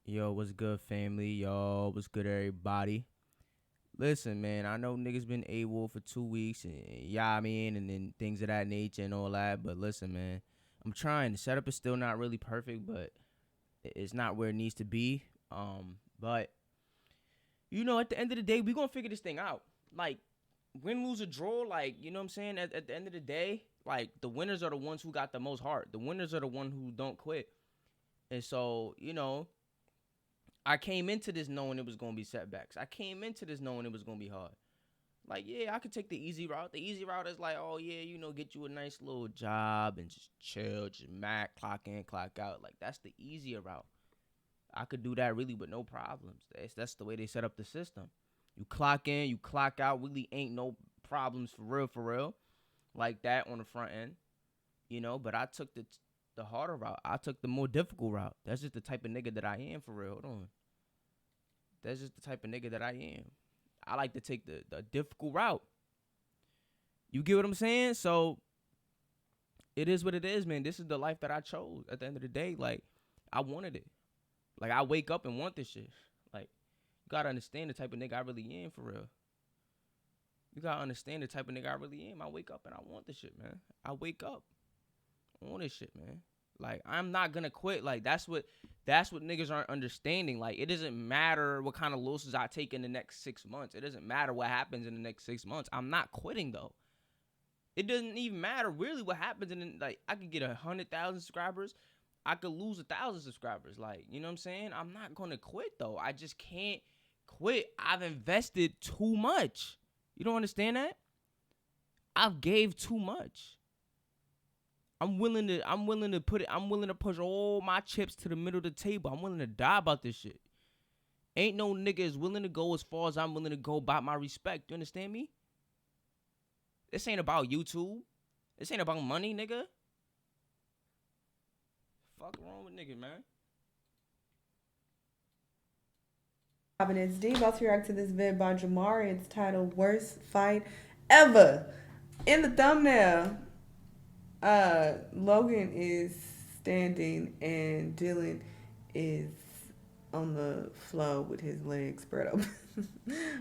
Yo, what's good, family? Yo, what's good, everybody? Listen, man, I know niggas been AWOL for 2 weeks, and yeah, I mean, and then things of that nature and all that. But listen, man, I'm trying. The setup is still not really perfect, but it's not where it needs to be. But at the end of the day, we gonna figure this thing out. Like, win, lose, or draw. Like, you know what I'm saying? At the end of the day, like, the winners are the ones who got the most heart. The winners are the ones who don't quit. And so, I came into this knowing it was going to be setbacks. I came into this knowing it was going to be hard. Like, yeah, I could take the easy route. The easy route is like, oh, yeah, get you a nice little job and just chill, just clock in, clock out. Like, that's the easier route. I could do that really with no problems. That's the way they set up the system. You clock in, you clock out. Really ain't no problems for real. Like that on the front end, But I took the harder route. I took the more difficult route. That's just the type of nigga that I am for real. Hold on. That's just the type of nigga that I am. I like to take the difficult route. You get what I'm saying? So it is what it is, man. This is the life that I chose at the end of the day. Like, I wanted it. Like, I wake up and want this shit. Like, you gotta understand the type of nigga I really am for real. You gotta understand the type of nigga I really am. I wake up and I want this shit, man. I wake up. I want this shit, man. Like, I'm not gonna quit. Like, that's what niggas aren't understanding. Like, it doesn't matter what kind of losses I take in the next 6 months. It doesn't matter what happens in the next 6 months. I'm not quitting, though. It doesn't even matter really what happens like, I could get 100,000 subscribers. I could lose 1,000 subscribers. Like, you know what I'm saying? I'm not gonna quit, though. I just can't quit. I've invested too much. You don't understand that? I've gave too much. I'm willing to push all my chips to the middle of the table. I'm willing to die about this shit. Ain't no nigga is willing to go as far as I'm willing to go about my respect. You understand me? This ain't about YouTube. This ain't about money, nigga. Fuck wrong with niggas, man. It's D about to react to this vid by Jamari. It's titled Worst Fight Ever. In the thumbnail, Logan is standing and Dylan is on the floor with his legs spread open.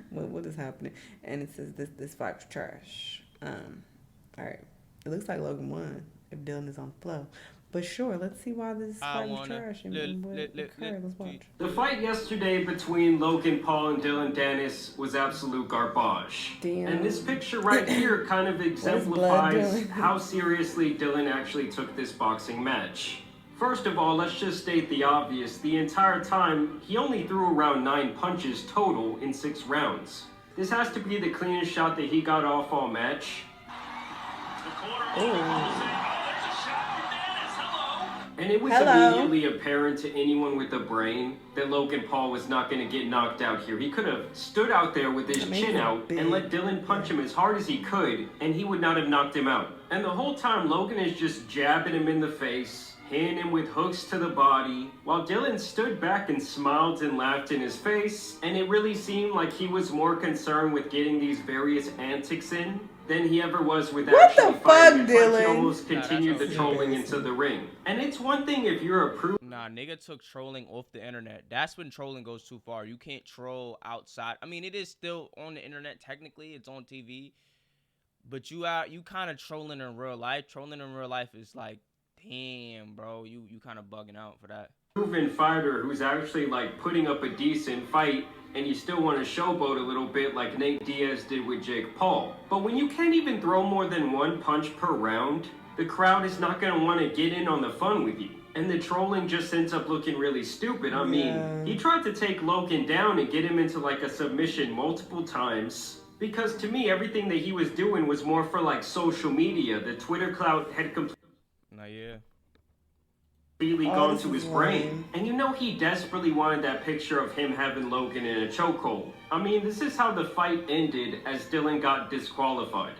what is happening? And it says this fight's trash. Alright. It looks like Logan won if Dylan is on the floor. But sure, let's see why this fight was trash and what occurred. Let's watch. The fight yesterday between Logan Paul and Dylan Dennis was absolute garbage. Damn. And this picture right here kind of exemplifies how seriously Dylan actually took this boxing match. First of all, let's just state the obvious. The entire time, he only threw around 9 punches total in 6 rounds. This has to be the cleanest shot that he got off all match. And it was immediately apparent to anyone with a brain that Logan Paul was not going to get knocked out here. He could have stood out there with his chin out and let Dylan punch him as hard as he could, and he would not have knocked him out. And the whole time, Logan is just jabbing him in the face, hitting him with hooks to the body, while Dylan stood back and smiled and laughed in his face, and it really seemed like he was more concerned with getting these various antics in than he ever was with actually fighting. Dylan? He almost continued the trolling into the ring. And it's one thing if you're a proof. Nah, nigga took trolling off the internet. That's when trolling goes too far. You can't troll outside. I mean, it is still on the internet technically. It's on TV. But you kind of trolling in real life. Trolling in real life is like, damn, bro, you kind of bugging out for that. Proven fighter who's actually like putting up a decent fight, and you still want to showboat a little bit like Nate Diaz did with Jake Paul. But when you can't even throw more than 1 punch per round, the crowd is not going to want to get in on the fun with you. And the trolling just ends up looking really stupid. I mean, he tried to take Logan down and get him into like a submission multiple times. Because to me, everything that he was doing was more for like social media. The Twitter clout had completely gone to his brain. And he desperately wanted that picture of him having Logan in a chokehold. I mean, this is how the fight ended as Dylan got disqualified.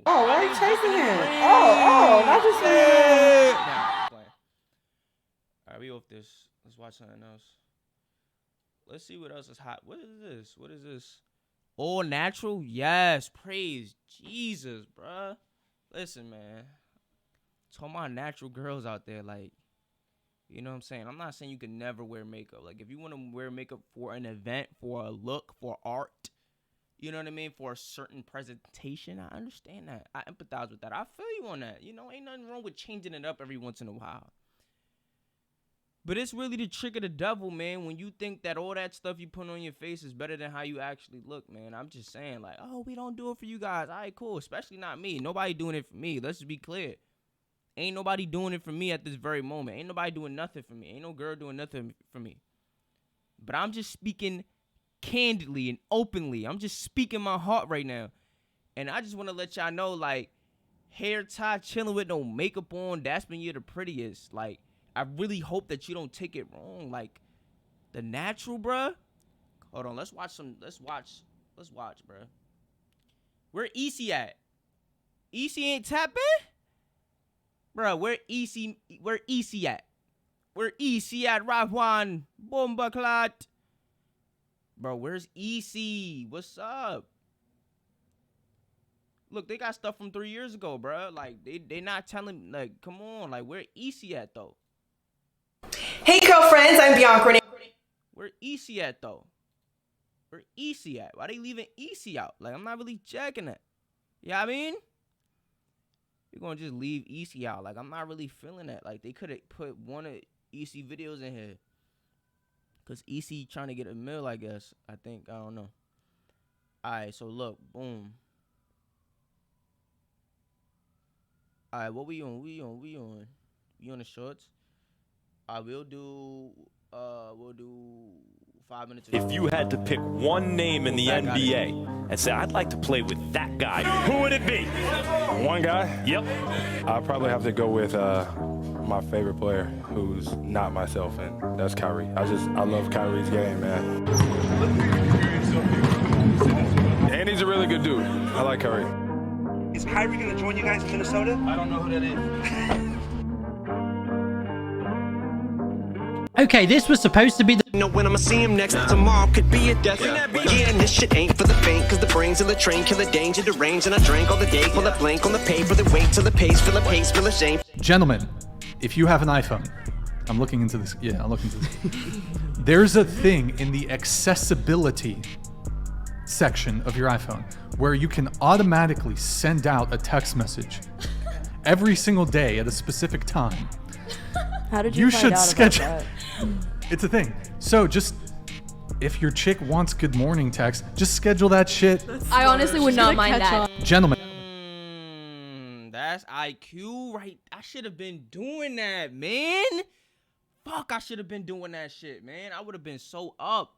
Why are you chasing him? Not just him. Alright, we off this. Let's watch something else. Let's see what else is hot. What is this? All natural? Yes. Praise Jesus, bruh. Listen, man. To all my natural girls out there, like, you know what I'm saying? I'm not saying you can never wear makeup. Like, if you want to wear makeup for an event, for a look, for art, you know what I mean? For a certain presentation, I understand that. I empathize with that. I feel you on that. You know, ain't nothing wrong with changing it up every once in a while. But it's really the trick of the devil, man, when you think that all that stuff you put on your face is better than how you actually look, man. I'm just saying, like, oh, we don't do it for you guys. All right, cool. Especially not me. Nobody doing it for me. Let's just be clear. Ain't nobody doing it for me at this very moment. Ain't nobody doing nothing for me. Ain't no girl doing nothing for me. But I'm just speaking candidly and openly. I'm just speaking my heart right now. And I just want to let y'all know, like, hair tie, chilling with no makeup on, that's when you're the prettiest. Like, I really hope that you don't take it wrong. Like, the natural, bruh. Hold on, let's watch, bruh. Where EC at? EC ain't tapping? Bruh, where EC at? Where EC at, Rafwan? Bomba clot. Bro, where's EC? What's up? Look, they got stuff from 3 years ago, bro. Like, they not telling, like, come on. Like, where EC at, though? Hey, girlfriends, I'm Bianca. Where EC at, though? Where EC at? Why they leaving EC out? Like, I'm not really checking that. You know what I mean? You're going to just leave EC out. Like, I'm not really feeling that. Like, they could have put one of EC videos in here. Because EC trying to get a meal, I guess. I think. I don't know. All right, so look. Boom. All right, what we on? We on the shorts. We'll do 5 minutes. If you had to pick one name in the NBA and say, I'd like to play with that guy, who would it be? One guy? Yep. I'll probably have to go with my favorite player, who's not myself, and that's Kyrie. I love Kyrie's game, man. And he's a really good dude. I like Kyrie. Is Kyrie going to join you guys in Minnesota? I don't know who that is. Okay, this was supposed to be the... You know when I'ma see him next tomorrow could be a death. Yeah, and this shit ain't for the faint, cause the brains of the train kill the danger, the range, and I drank all the day, pull a blank on the paper, the wait till the pace, fill a pace, fill a shame. Gentlemen, if you have an iPhone, I'm looking into this. Yeah, I'm looking into this. There's a thing in the accessibility section of your iPhone where you can automatically send out a text message every single day at a specific time. How did you find out schedule about that? It's a thing. So just if your chick wants good morning text, just schedule that shit. I honestly would not mind that. Gentlemen. That's IQ, right? I should have been doing that, man. Fuck, I should have been doing that shit, man. I would have been so up.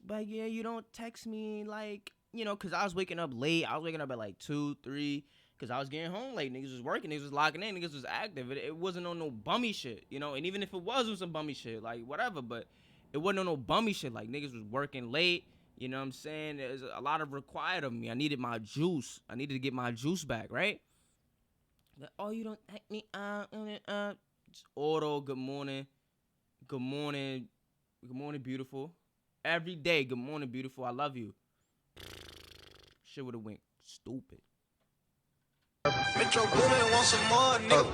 But yeah, you don't text me like, you know, because I was waking up late. I was waking up at like 2, 3. Because I was getting home late. Niggas was working. Niggas was locking in. Niggas was active. It wasn't on no bummy shit, you know? And even if it was some bummy shit, like, whatever. But it wasn't on no bummy shit. Like, niggas was working late. You know what I'm saying? There's a lot of required of me. I needed my juice. I needed to get my juice back, right? Like, oh, you don't act me just auto, good morning. Good morning. Good morning, beautiful. Every day, good morning, beautiful. I love you. Shit would have went stupid. Metro Boomin want some more, nigga.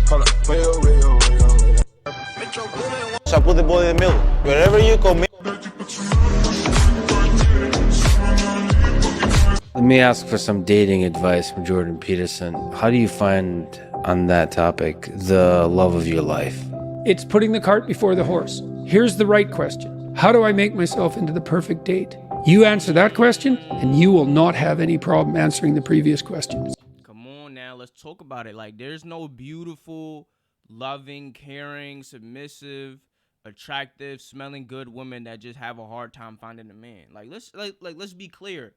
Hold up. Metro Boomin So I put the ball in the middle. Wherever you commit. Let me ask for some dating advice from Jordan Peterson. How do you find, on that topic, the love of your life? It's putting the cart before the horse. Here's the right question. How do I make myself into the perfect date? You answer that question, and you will not have any problem answering the previous questions. Come on now, let's talk about it. Like, there's no beautiful, loving, caring, submissive, attractive, smelling good women that just have a hard time finding a man. Like, let's be clear.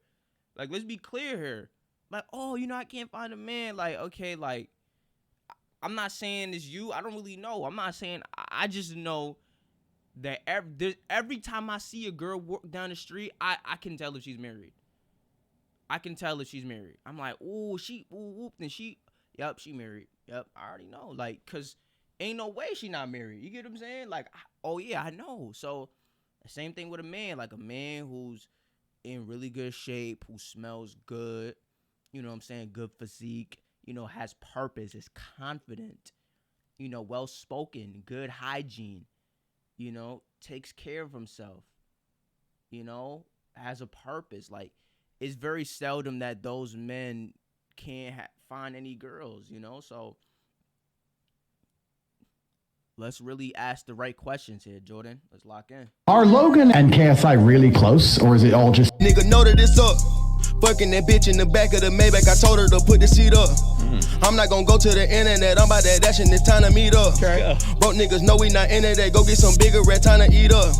Like, let's be clear here. Like, oh, you know, I can't find a man. Like, okay, like, I'm not saying it's you. I don't really know. I'm not saying, I just know that every time I see a girl walk down the street, I can tell if she's married. I can tell if she's married. I'm like, ooh, she married. Yep, I already know. Like, because ain't no way she not married. You get what I'm saying? Like, oh yeah, I know. So the same thing with a man, like a man who's in really good shape, who smells good, you know what I'm saying, good physique, you know, has purpose, is confident, you know, well-spoken, good hygiene, you know, takes care of himself, you know, has a purpose. Like, it's very seldom that those men can't find any girls, you know? So let's really ask the right questions here, Jordan. Let's lock in. Are Logan and KSI really close, or is it all just... Nigga, know that it's up. Fucking that bitch in the back of the Maybach, I told her to put the seat up. I'm not gonna go to the internet, I'm about that dash and it's time to meet up. Broke niggas know we not into that, go get some bigger rat, time to eat up.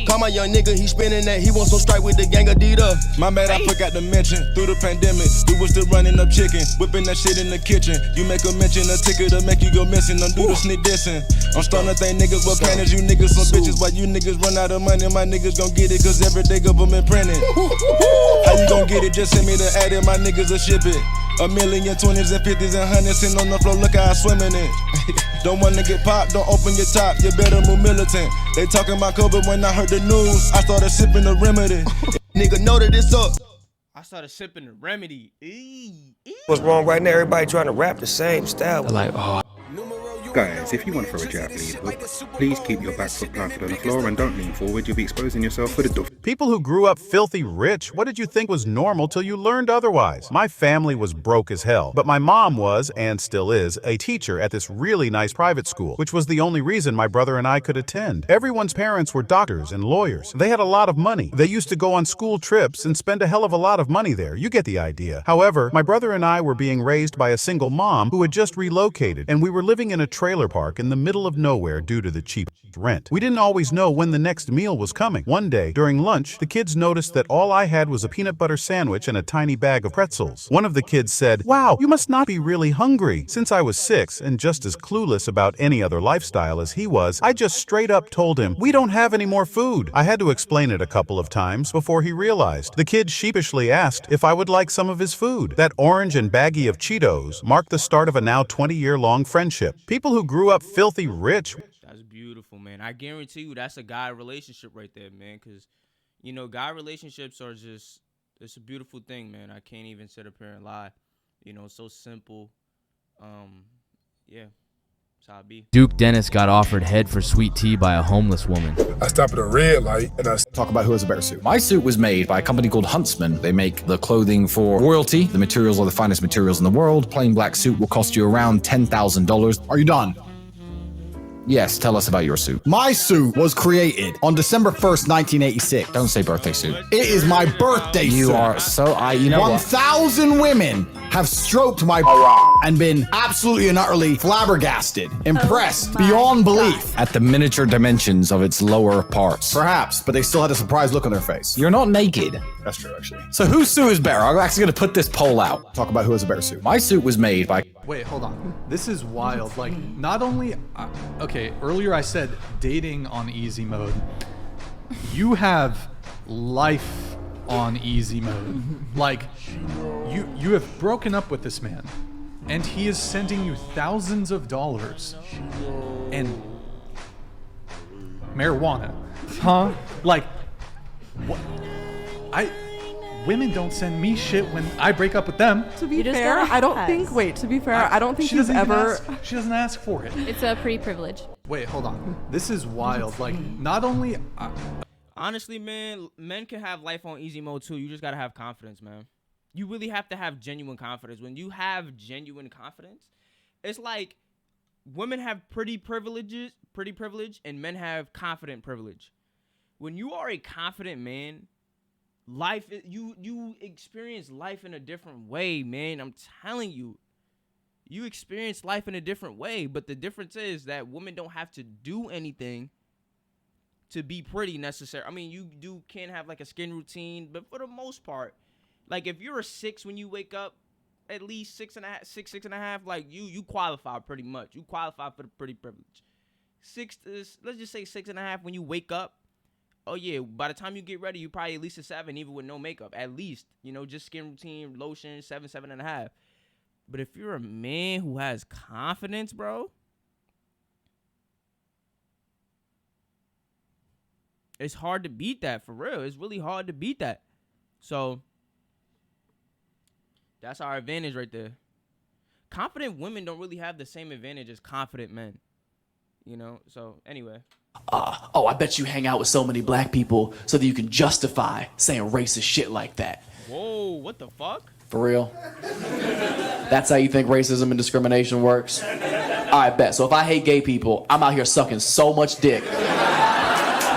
Call my young nigga, he spinning that, he wants some strike with the gang of Adidas. My bad, I forgot to mention, through the pandemic, we was still running up chicken, whipping that shit in the kitchen. You make a mention, a ticket to make you go missing, don't do the sneak dissing. I'm starting to think niggas what panties, you niggas some bitches. While you niggas run out of money, my niggas gon' get it, cause every day government printing. How you gon' get it? Just send me the ad and my niggas will ship it. A million, 20s and 50s and 100s sitting on the floor, look how I swim in it. Don't wanna get popped, don't open your top, you better move militant. They talking about COVID when I heard the news, I started sipping the remedy. Nigga know that it's up. I started sipping the remedy. What's wrong right now? Everybody trying to rap the same style. Like, oh. Guys, if you want to throw a jab lead hook, please keep your back foot planted on the floor and don't lean forward. You'll be exposing yourself for the duff. People who grew up filthy rich, what did you think was normal till you learned otherwise? My family was broke as hell, but my mom was, and still is, a teacher at this really nice private school, which was the only reason my brother and I could attend. Everyone's parents were doctors and lawyers. They had a lot of money. They used to go on school trips and spend a hell of a lot of money there. You get the idea. However, my brother and I were being raised by a single mom who had just relocated, and we were living in a trailer park in the middle of nowhere due to the cheap rent. We didn't always know when the next meal was coming. One day, during lunch, the kids noticed that all I had was a peanut butter sandwich and a tiny bag of pretzels. One of the kids said, "Wow, you must not be really hungry." Since I was 6 and just as clueless about any other lifestyle as he was, I just straight up told him, "We don't have any more food." I had to explain it a couple of times before he realized. The kid sheepishly asked if I would like some of his food. That orange and baggie of Cheetos marked the start of a now 20-year-long friendship. People who grew up filthy rich. That's beautiful, man. I guarantee you that's a guy relationship right there, man, because, you know, guy relationships are just, it's a beautiful thing, man. I can't even sit up here and lie. You know, it's so simple. Yeah, that's how it be. Duke Dennis got offered head for sweet tea by a homeless woman. I stopped at a red light and I talk about who has a better suit. My suit was made by a company called Huntsman. They make the clothing for royalty. The materials are the finest materials in the world. Plain black suit will cost you around $10,000. Are you done? Yes, tell us about your suit. My suit was created on December 1st, 1986. Don't say birthday suit. It is my birthday suit. You are so, you know 1,000 women have stroked my and been absolutely and utterly flabbergasted, impressed, beyond belief. At the miniature dimensions of its lower parts. Perhaps, but they still had a surprised look on their face. You're not naked. That's true, actually. So whose suit is better? I'm actually going to put this poll out. Talk about who has a better suit. My suit was made by... Wait, hold on. This is wild. Like, not only... okay, earlier I said dating on easy mode. You have life on easy mode. Like, you have broken up with this man, and he is sending you thousands of dollars and marijuana. Huh? Like, what? Women don't send me shit when I break up with them. To be fair, I don't think. Wait, to be fair, I don't think you've ever. She doesn't ask for it. It's a pretty privilege. Wait, hold on. This is wild. Like, not only. Honestly, man, men can have life on easy mode too. You just gotta have confidence, man. You really have to have genuine confidence. When you have genuine confidence, it's like women have pretty privilege, and men have confident privilege. When you are a confident man, life, you experience life in a different way, man. I'm telling you, you experience life in a different way. But the difference is that women don't have to do anything to be pretty necessary. I mean, you can have like a skin routine, but for the most part, like if you're a 6 when you wake up, at least 6.5, like you qualify pretty much. You qualify for the pretty privilege. 6 is, let's just say 6.5 when you wake up. Oh yeah, by the time you get ready, you probably at least a 7, even with no makeup. At least, you know, just skin routine, lotion, 7.5. But if you're a man who has confidence, bro, It's hard to beat that, for real. It's really hard to beat that. So that's our advantage right there. Confident women don't really have the same advantage as confident men. You know? So anyway. Oh, I bet you hang out with so many black people so that you can justify saying racist shit like that. Whoa, what the fuck? For real? That's how you think racism and discrimination works? I bet. So if I hate gay people, I'm out here sucking so much dick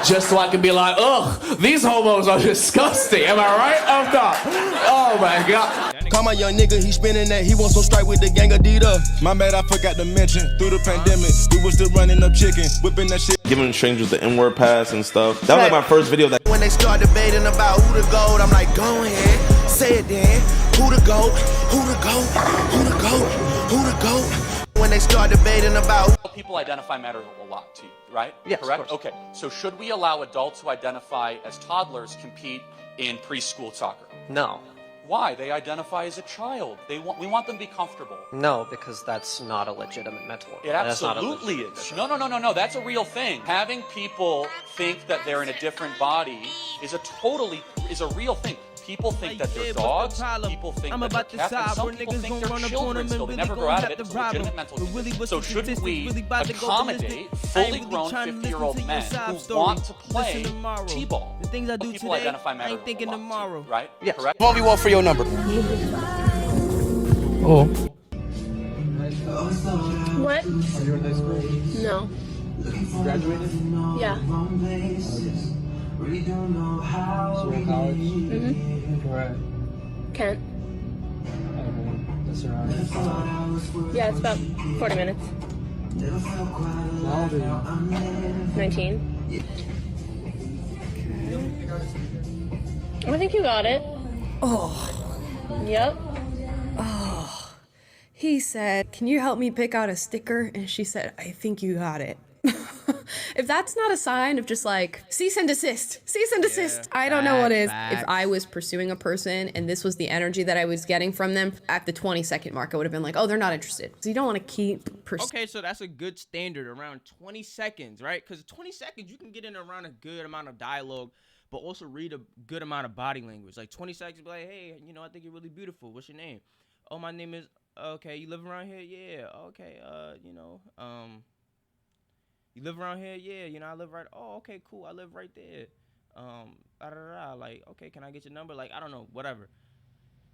just so I can be like, ugh, these homos are disgusting. Am I right? Oh, God. Oh, my God. Call my young nigga, he spinning that. He wants some strike with the gang of Adidas. My bad, I forgot to mention. Through the pandemic, we was still running up chicken, whipping that shit. Giving strangers the N-word pass and stuff. That was like my first video. That When they start debating about who the GOAT, I'm like, go ahead, say it then. Who the GOAT? Who the GOAT? Who the GOAT? Who the GOAT? When they start debating about people identify matters a lot to you, right? Yes, correct. Okay. So should we allow adults who identify as toddlers compete in preschool soccer? No. Why? They identify as a child. We want them to be comfortable. No, because that's not a legitimate mental. It absolutely is. No. That's a real thing. Having people think that they're in a different body is a real thing. People think that they're dogs. People think that they're cats. And some people think they're children still. They never grow out of it. It's a legitimate mental condition. So shouldn't we accommodate fully grown 50-year-old men who want to play T-ball? The things I do people today, identify I ain't thinking tomorrow. Right? Yes. Correct? 1v1 for your number. Oh. What? Are you in high school? No. Graduated? Yeah. So you're in college? Mm-hmm. Where at? Kent. That's around. Yeah, it's about 40 minutes. How old are you? 19. I think you got it. Oh. Yep. Oh. He said, "Can you help me pick out a sticker?" And she said, "I think you got it." If that's not a sign of just like cease and desist, I don't know what is. If I was pursuing a person and this was the energy that I was getting from them, at the 20-second mark, I would have been like, oh, they're not interested. So you don't want to keep Okay, so that's a good standard, around 20 seconds, right? Because 20 seconds, you can get in around a good amount of dialogue, but also read a good amount of body language. Like 20 seconds, be like, hey, you know, I think you're really beautiful. What's your name? Oh, my name is, okay, you live around here? Yeah, okay, you know, you live around here? Yeah, you know, I live right. Oh, okay, cool. I live right there. Like, okay, can I get your number? Like, I don't know, whatever.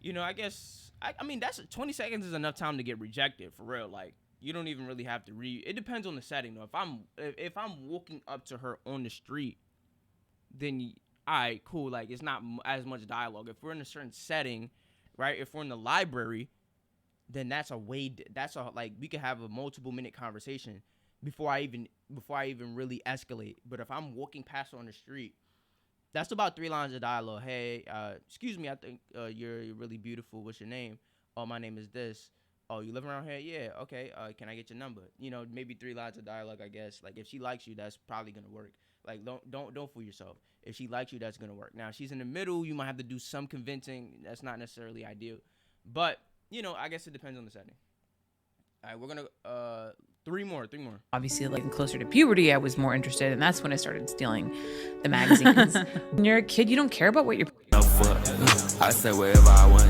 You know, I guess, I mean, that's 20 seconds is enough time to get rejected, for real. Like, you don't even really have to read. It depends on the setting, though. If I'm walking up to her on the street, then, all right, cool. Like, it's not as much dialogue. If we're in a certain setting, right, if we're in the library, then like, we could have a multiple-minute conversation before I even really escalate. But if I'm walking past her on the street, that's about 3 lines of dialogue. Hey, excuse me, I think you're really beautiful. What's your name? Oh, my name is this. Oh, you live around here? Yeah, okay. Can I get your number? You know, maybe 3 lines of dialogue, I guess. Like, if she likes you, that's probably gonna work. Like, don't fool yourself. If she likes you, that's gonna work. Now, if she's in the middle, you might have to do some convincing. That's not necessarily ideal. But, you know, I guess it depends on the setting. All right, we're gonna three more. Obviously, like closer to puberty, I was more interested, and that's when I started stealing the magazines. When you're a kid, you don't care about what you're. I say wherever I want.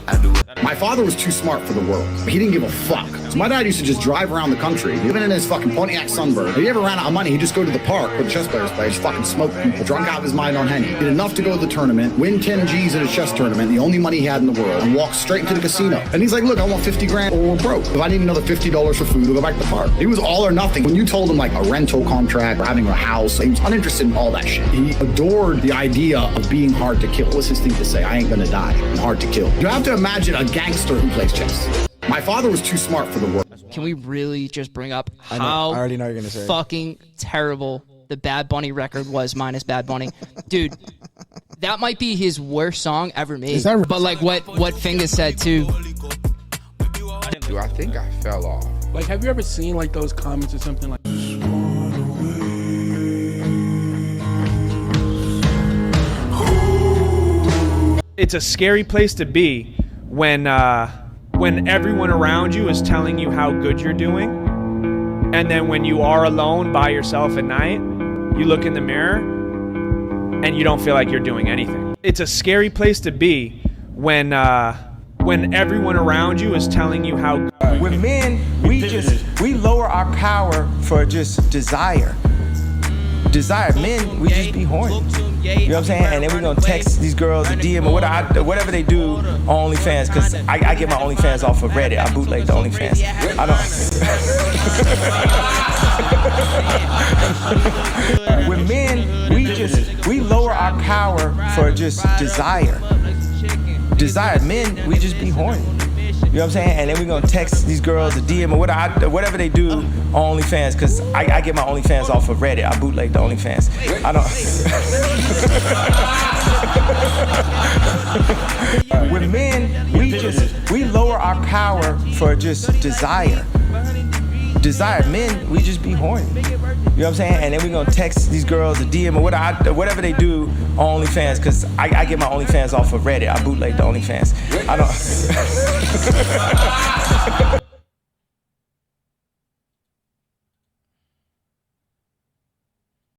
I do it. My father was too smart for the world. He didn't give a fuck. So my dad used to just drive around the country, living in his fucking Pontiac Sunbird. If he ever ran out of money, he'd just go to the park where the chess players play, just fucking smoke people, drunk out of his mind on Henny. Did enough to go to the tournament, win 10 G's at a chess tournament, the only money he had in the world, and walk straight into the casino. And he's like, look, I want 50 grand or we're broke. If I need another $50 for food, we'll go back to the park. He was all or nothing. When you told him like a rental contract or having a house, he was uninterested in all that shit. He adored the idea of being hard to kill. What's his thing to say? I ain't gonna die. I'm hard to kill. You have to imagine a gangster who plays chess. My father was too smart for the world. Can we really just bring up I how already know you're gonna say fucking terrible the Bad Bunny record was minus Bad Bunny? Dude, that might be his worst song ever made. Is that right? But like what Finga said too. Dude, I think I fell off. Like, have you ever seen like those comments or something like? It's a scary place to be when everyone around you is telling you how good you're doing, and then when you are alone by yourself at night, you look in the mirror and you don't feel like you're doing anything. It's a scary place to be when everyone around you is telling you how. With men, we lower our power for just desire. Men, we just be horny. You know what I'm saying? And then we're gonna text these girls a DM or whatever they do on OnlyFans, because I get my OnlyFans off of Reddit. I bootleg the OnlyFans. I don't. With men, we lower our power for just desire. Men, we just be horny. You know what I'm saying? And then we're gonna text these girls a DM or whatever they do on OnlyFans, because I get my OnlyFans off of Reddit. I bootleg the OnlyFans. I don't. With men, we lower our power for just desire. Men, we just be horny. You know what I'm saying? And then we're gonna text these girls a DM or whatever they do on OnlyFans, because I get my OnlyFans off of Reddit. I bootleg the OnlyFans. I don't.